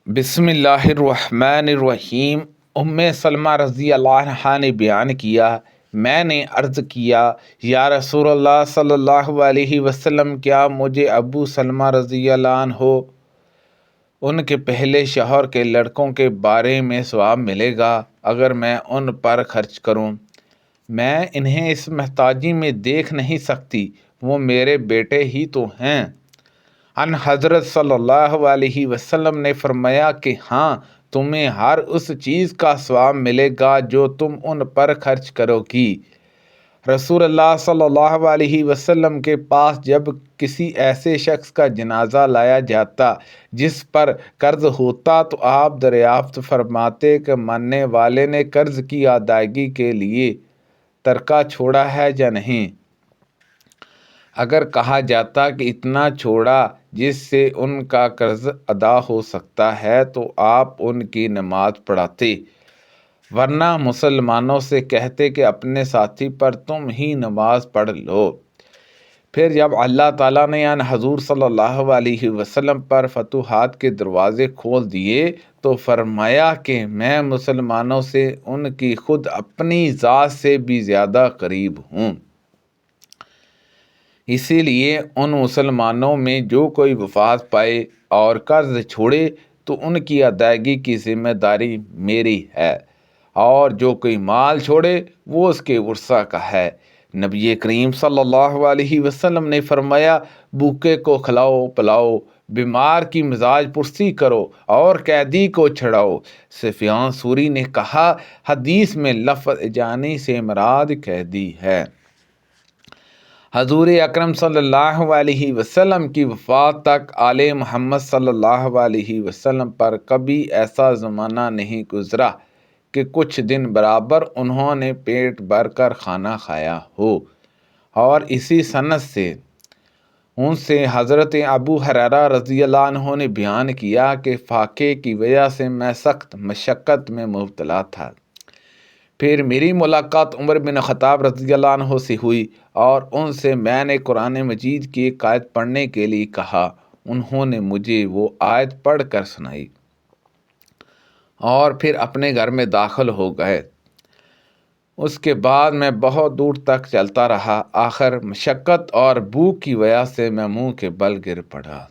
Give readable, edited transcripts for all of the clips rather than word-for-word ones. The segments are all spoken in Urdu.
بسم اللہ الرحمن الرحیم۔ سلمہ رضی اللہ عنہا نے بیان کیا، میں نے عرض کیا یا رسول اللہ صلی اللہ علیہ وسلم، کیا مجھے ابو سلمہ رضی اللہ عنہ ان کے پہلے شوہر کے لڑکوں کے بارے میں ثواب ملے گا اگر میں ان پر خرچ کروں؟ میں انہیں اس محتاجی میں دیکھ نہیں سکتی، وہ میرے بیٹے ہی تو ہیں۔ ان حضرت صلی اللہ علیہ وسلم نے فرمایا کہ ہاں، تمہیں ہر اس چیز کا ثواب ملے گا جو تم ان پر خرچ کرو گی۔ رسول اللہ صلی اللہ علیہ وسلم کے پاس جب کسی ایسے شخص کا جنازہ لایا جاتا جس پر قرض ہوتا تو آپ دریافت فرماتے کہ مرنے والے نے قرض کی ادائیگی کے لیے ترکہ چھوڑا ہے یا نہیں۔ اگر کہا جاتا کہ اتنا چھوڑا جس سے ان کا قرض ادا ہو سکتا ہے تو آپ ان کی نماز پڑھاتے، ورنہ مسلمانوں سے کہتے کہ اپنے ساتھی پر تم ہی نماز پڑھ لو۔ پھر جب اللہ تعالیٰ نے حضور صلی اللہ علیہ وسلم پر فتوحات کے دروازے کھول دیے تو فرمایا کہ میں مسلمانوں سے ان کی خود اپنی ذات سے بھی زیادہ قریب ہوں۔ اسی لیے ان مسلمانوں میں جو کوئی وفات پائے اور قرض چھوڑے تو ان کی ادائیگی کی ذمہ داری میری ہے، اور جو کوئی مال چھوڑے وہ اس کے ورثہ کا ہے۔ نبی کریم صلی اللہ علیہ وسلم نے فرمایا، بھوکے کو کھلاؤ پلاؤ، بیمار کی مزاج پرسی کرو اور قیدی کو چھڑاؤ۔ سفیان ثوری نے کہا، حدیث میں لفظ جانی سے مراد قیدی ہے۔ حضور اکرم صلی اللہ علیہ وسلم کی وفات تک آل محمد صلی اللہ علیہ وسلم پر کبھی ایسا زمانہ نہیں گزرا کہ کچھ دن برابر انہوں نے پیٹ بھر کر کھانا کھایا ہو، اور اسی سند سے ان سے حضرت ابو ہریرہ رضی اللہ عنہ نے بیان کیا کہ فاقے کی وجہ سے میں سخت مشقت میں مبتلا تھا۔ پھر میری ملاقات عمر بن خطاب رضی اللہ عنہ سے ہوئی اور ان سے میں نے قرآن مجید کی ایک آیت پڑھنے کے لیے کہا۔ انہوں نے مجھے وہ آیت پڑھ کر سنائی اور پھر اپنے گھر میں داخل ہو گئے۔ اس کے بعد میں بہت دور تک چلتا رہا، آخر مشقت اور بھوک کی وجہ سے میں منہ کے بل گر پڑا۔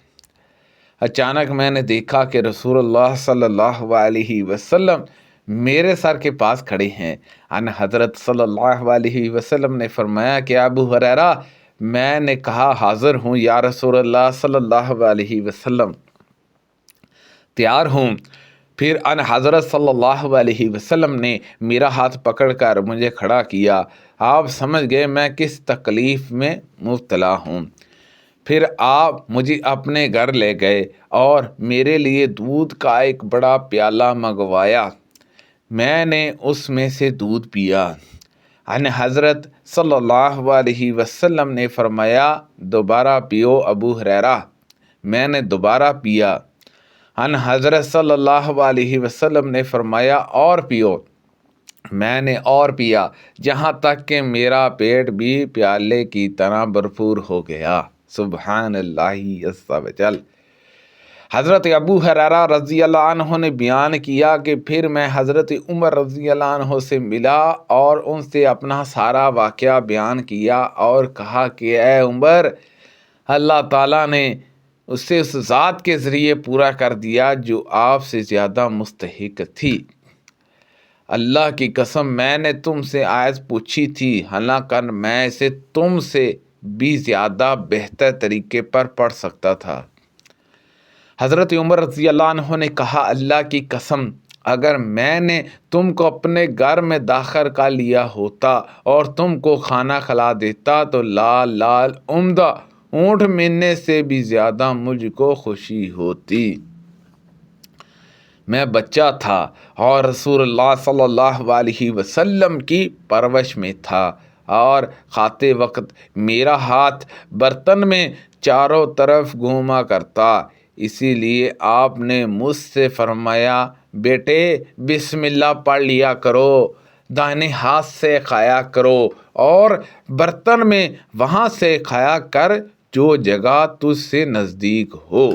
اچانک میں نے دیکھا کہ رسول اللہ صلی اللہ علیہ وسلم میرے سر کے پاس کھڑے ہیں۔ ان حضرت صلی اللہ علیہ وسلم نے فرمایا کہ ابو ہریرہ، میں نے کہا حاضر ہوں یا رسول اللہ صلی اللہ علیہ وسلم، تیار ہوں۔ پھر ان حضرت صلی اللہ علیہ وسلم نے میرا ہاتھ پکڑ کر مجھے کھڑا کیا۔ آپ سمجھ گئے میں کس تکلیف میں مبتلا ہوں۔ پھر آپ مجھے اپنے گھر لے گئے اور میرے لیے دودھ کا ایک بڑا پیالہ منگوایا۔ میں نے اس میں سے دودھ پیا۔ ان حضرت صلی اللہ علیہ وسلم نے فرمایا، دوبارہ پیو ابو ہریرہ۔ میں نے دوبارہ پیا۔ ان حضرت صلی اللہ علیہ وسلم نے فرمایا، اور پیو۔ میں نے اور پیا، جہاں تک کہ میرا پیٹ بھی پیالے کی طرح بھرپور ہو گیا۔ سبحان اللہ عز و جل۔ حضرت ابو ہریرہ رضی اللہ عنہ نے بیان کیا کہ پھر میں حضرت عمر رضی اللہ عنہ سے ملا اور ان سے اپنا سارا واقعہ بیان کیا اور کہا کہ اے عمر، اللہ تعالیٰ نے اسے اس ذات کے ذریعے پورا کر دیا جو آپ سے زیادہ مستحق تھی۔ اللہ کی قسم، میں نے تم سے آیت پوچھی تھی، حالانکہ میں اسے تم سے بھی زیادہ بہتر طریقے پر پڑھ سکتا تھا۔ حضرت عمر رضی اللہ عنہ نے کہا، اللہ کی قسم، اگر میں نے تم کو اپنے گھر میں داخل کر لیا ہوتا اور تم کو کھانا کھلا دیتا تو لال لال عمدہ اونٹ ملنے سے بھی زیادہ مجھ کو خوشی ہوتی۔ میں بچہ تھا اور رسول اللہ صلی اللہ علیہ وسلم کی پرورش میں تھا، اور کھاتے وقت میرا ہاتھ برتن میں چاروں طرف گھوما کرتا۔ اسی لیے آپ نے مجھ سے فرمایا، بیٹے بسم اللہ پڑھ لیا کرو، دائیں ہاتھ سے کھایا کرو اور برتن میں وہاں سے کھایا کر جو جگہ تجھ سے نزدیک ہو۔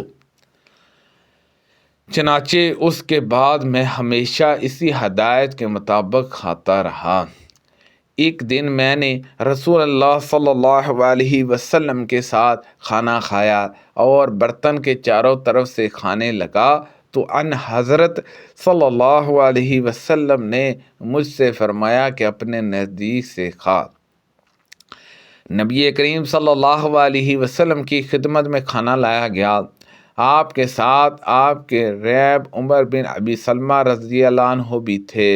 چنانچہ اس کے بعد میں ہمیشہ اسی ہدایت کے مطابق کھاتا رہا۔ ایک دن میں نے رسول اللہ صلی اللہ علیہ وسلم کے ساتھ کھانا کھایا اور برتن کے چاروں طرف سے کھانے لگا تو ان حضرت صلی اللہ علیہ وسلم نے مجھ سے فرمایا کہ اپنے نزدیک سے کھا۔ نبی کریم صلی اللہ علیہ وسلم کی خدمت میں کھانا لایا گیا۔ آپ کے ساتھ آپ کے ریب عمر بن ابی سلمہ رضی اللہ عنہ بھی تھے۔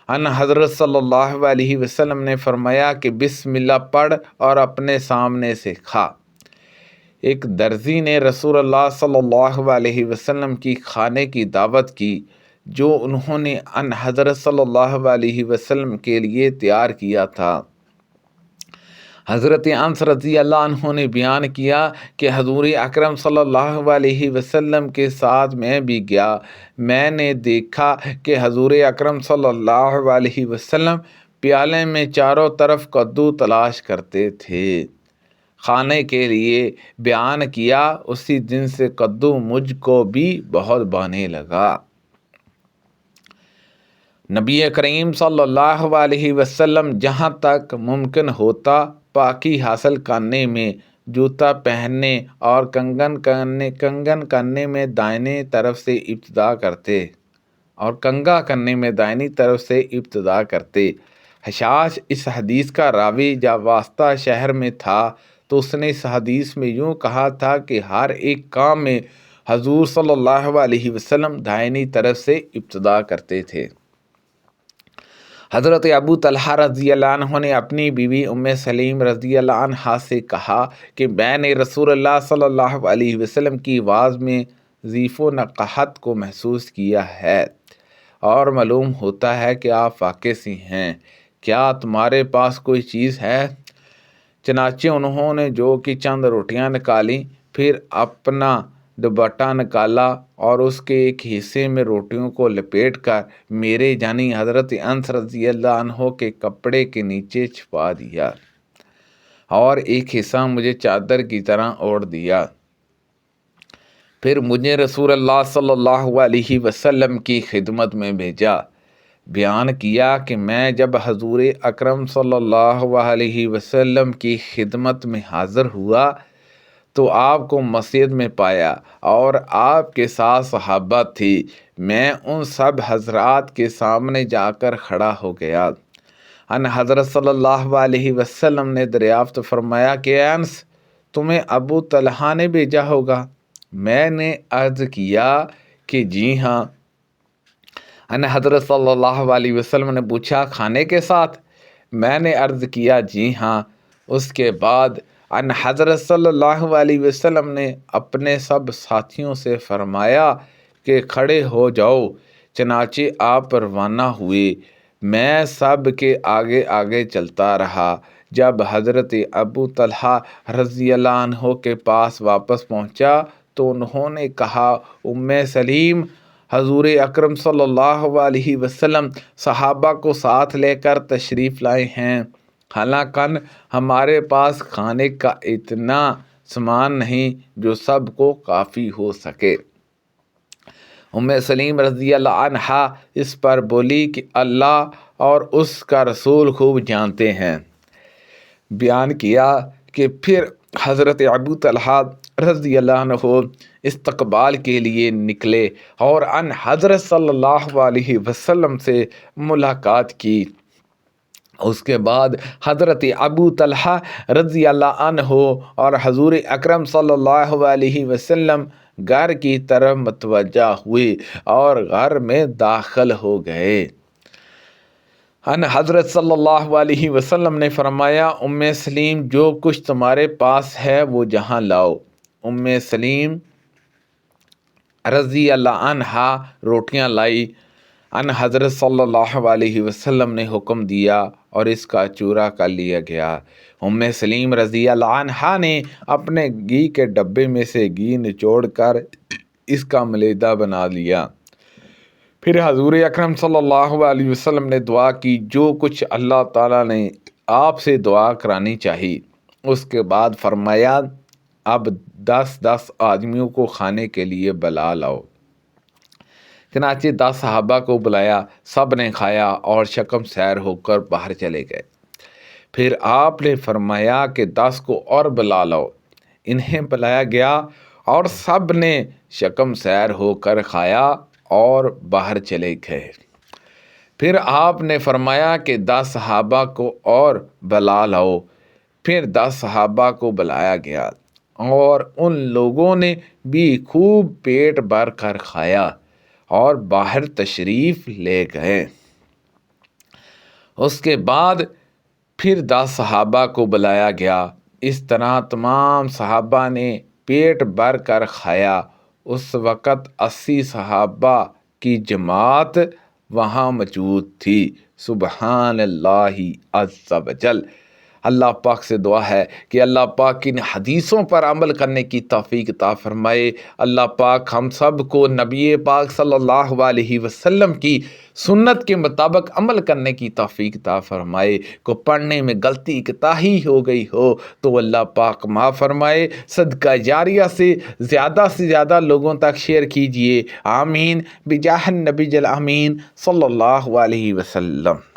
ان حضرت صلی اللہ علیہ وسلم نے فرمایا کہ بسم اللہ پڑھ اور اپنے سامنے سے کھا۔ ایک درزی نے رسول اللہ صلی اللہ علیہ وسلم کی کھانے کی دعوت کی جو انہوں نے ان حضرت صلی اللہ علیہ وسلم کے لیے تیار کیا تھا۔ حضرت انس رضی اللہ عنہ نے بیان کیا کہ حضور اکرم صلی اللہ علیہ وسلم کے ساتھ میں بھی گیا۔ میں نے دیکھا کہ حضور اکرم صلی اللہ علیہ وسلم پیالے میں چاروں طرف کدو تلاش کرتے تھے۔ کھانے کے لیے بیان کیا اسی دن سے کدو مجھ کو بھی بہت بھانے لگا۔ نبی کریم صلی اللہ علیہ وسلم جہاں تک ممکن ہوتا پاکی حاصل کرنے میں جوتا پہننے اور کنگن کرنے میں دائیں طرف سے ابتدا کرتے اور کنگا کرنے میں دائنی طرف سے ابتدا کرتے۔ حشاش اس حدیث کا راوی جب واسطہ شہر میں تھا تو اس نے اس حدیث میں یوں کہا تھا کہ ہر ایک کام میں حضور صلی اللہ علیہ وسلم دائنی طرف سے ابتدا کرتے تھے۔ حضرت ابو طلحہ رضی اللہ عنہ نے اپنی بیوی ام سلیم رضی اللہ عنہا سے کہا کہ میں نے رسول اللہ صلی اللہ علیہ وسلم کی آواز میں ضیف و نقاہت کو محسوس کیا ہے اور معلوم ہوتا ہے کہ آپ واقع سی ہیں، کیا تمہارے پاس کوئی چیز ہے؟ چنانچہ انہوں نے جو کہ چند روٹیاں نکالیں، پھر اپنا دوپٹہ نکالا اور اس کے ایک حصے میں روٹیوں کو لپیٹ کر میرے یعنی حضرت انس رضی اللہ عنہ کے کپڑے کے نیچے چھپا دیا اور ایک حصہ مجھے چادر کی طرح اوڑھ دیا۔ پھر مجھے رسول اللہ صلی اللہ علیہ وسلم کی خدمت میں بھیجا۔ بیان کیا کہ میں جب حضور اکرم صلی اللہ علیہ وسلم کی خدمت میں حاضر ہوا تو آپ کو مسجد میں پایا اور آپ کے ساتھ صحابہ تھی۔ میں ان سب حضرات کے سامنے جا کر کھڑا ہو گیا۔ ان حضرت صلی اللہ علیہ وسلم نے دریافت فرمایا کہ انس، تمہیں ابو طلحہ نے بھیجا ہوگا؟ میں نے عرض کیا کہ جی ہاں۔ ان حضرت صلی اللہ علیہ وسلم نے پوچھا کھانے کے ساتھ؟ میں نے عرض کیا جی ہاں۔ اس کے بعد ان حضرت صلی اللہ علیہ وسلم نے اپنے سب ساتھیوں سے فرمایا کہ کھڑے ہو جاؤ۔ چنانچہ آپ روانہ ہوئے۔ میں سب کے آگے آگے چلتا رہا۔ جب حضرت ابو طلحہ رضی اللہ عنہ کے پاس واپس پہنچا تو انہوں نے کہا ام سلیم، حضور اکرم صلی اللہ علیہ وسلم صحابہ کو ساتھ لے کر تشریف لائے ہیں، حالانکہ ہمارے پاس کھانے کا اتنا سامان نہیں جو سب کو کافی ہو سکے۔ ام سلیم رضی اللہ عنہا اس پر بولی کہ اللہ اور اس کا رسول خوب جانتے ہیں۔ بیان کیا کہ پھر حضرت ابو طلحہ رضی اللہ عنہ استقبال کے لیے نکلے اور ان حضرت صلی اللہ علیہ وسلم سے ملاقات کی۔ اس کے بعد حضرت ابو طلحہ رضی اللہ عنہ اور حضور اکرم صلی اللہ علیہ وسلم گھر کی طرف متوجہ ہوئے اور گھر میں داخل ہو گئے۔ ان حضرت صلی اللہ علیہ وسلم نے فرمایا ام سلیم، جو کچھ تمہارے پاس ہے وہ جہاں لاؤ۔ ام سلیم رضی اللہ عنہا روٹیاں لائی۔ ان حضرت صلی اللہ علیہ وسلم نے حکم دیا اور اس کا چورا کر لیا گیا۔ ام سلیم رضی اللہ عنہا نے اپنے گھی کے ڈبے میں سے گھی نچوڑ کر اس کا ملیدہ بنا لیا۔ پھر حضور اکرم صلی اللہ علیہ وسلم نے دعا کی جو کچھ اللہ تعالیٰ نے آپ سے دعا کرانی چاہی۔ اس کے بعد فرمایا اب 10 آدمیوں کو کھانے کے لیے بلا لاؤ۔ چنانچہ 10 صحابہ کو بلایا، سب نے کھایا اور شکم سیر ہو کر باہر چلے گئے۔ پھر آپ نے فرمایا کہ 10 کو اور بلا لاؤ۔ انہیں بلایا گیا اور سب نے شکم سیر ہو کر کھایا اور باہر چلے گئے۔ پھر آپ نے فرمایا کہ 10 صحابہ کو اور بلا لاؤ۔ پھر 10 صحابہ کو بلایا گیا اور ان لوگوں نے بھی خوب پیٹ بھر کر کھایا اور باہر تشریف لے گئے۔ اس کے بعد پھر 10 صحابہ کو بلایا گیا۔ اس طرح تمام صحابہ نے پیٹ بھر کر کھایا۔ اس وقت 80 صحابہ کی جماعت وہاں موجود تھی۔ سبحان اللہ عز وجل۔ اللہ پاک سے دعا ہے کہ اللہ پاک ان حدیثوں پر عمل کرنے کی توفیق عطا فرمائے۔ اللہ پاک ہم سب کو نبی پاک صلی اللہ علیہ وسلم کی سنت کے مطابق عمل کرنے کی توفیق عطا فرمائے۔ کو پڑھنے میں غلطی کوتاہی ہو گئی ہو تو اللہ پاک معاف فرمائے۔ صدقہ جاریہ سے زیادہ لوگوں تک شیئر کیجئے۔ آمین بجاہ النبی الامین صلی اللہ علیہ وسلم۔